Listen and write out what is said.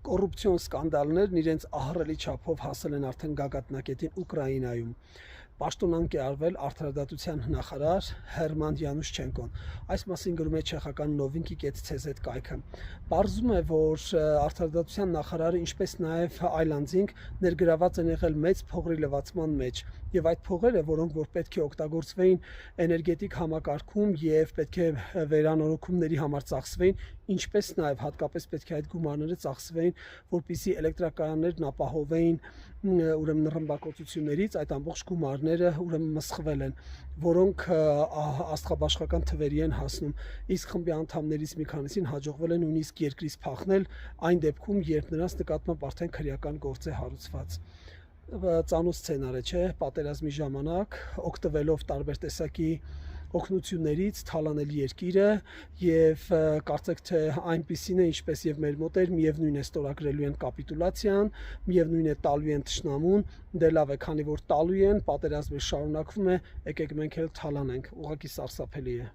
Կոռուպցիոն սկանդալներն իրենց ահռելի չափով հասել են արդեն գագաթնակետին Ուկրաինայում։ Պաշտոնանկ է արվել արդարադատության նախարար Հերման Յանուշչենկոն։ Այս մասին գրում է չեխական Novinki.cz կայքը։ Պարզվում է, որ արդարադատության նախարարը, ինչպես նաև այլ անձինք, ներգրաված են եղել մեծ փողերի լվացման մեջ, եւ այդ փողերը, որոնք որ պետք է օգտագործվեին էներգետիկ համակարգում եւ պետք է վերանորոգումների համար ծախսվեին, ինչպես նաև հատկապես պետք է այդ գումարները ծախսվեին, որպեսզի էլեկտրակայաններն ապահովեին ուրեմն ռմբակոծություններից, այդ ամբողջ գումարները ուրեմն մսխվել են, որոնք աստղաբաշխական թվերի են հասնում, իսկ խմբի անդամներից մի քանիսին հաջողվել է նույնիսկ երկրից փախնել այն դեպքում, երբ նրանց նկատմամբ արդեն քրեական գործ է հարուցված։ Ծանոթ սցենար է, չէ՞, պատերազմի ժամանակ օգտվելով տարբեր տեսակի օգնություններից թալանել երկիրը եւ կարծեք թե այնպիսին է, ինչպես եւ մեր մոտ էր, միևնույն է ստորագրելու են կապիտուլացիան, միևնույն է տալու են թշնամուն, դե լավ է, քանի որ տալու են, պատերազմը շարունակվում է, եկեք մենք էլ թալանենք, ուղղակի սարսափելի է։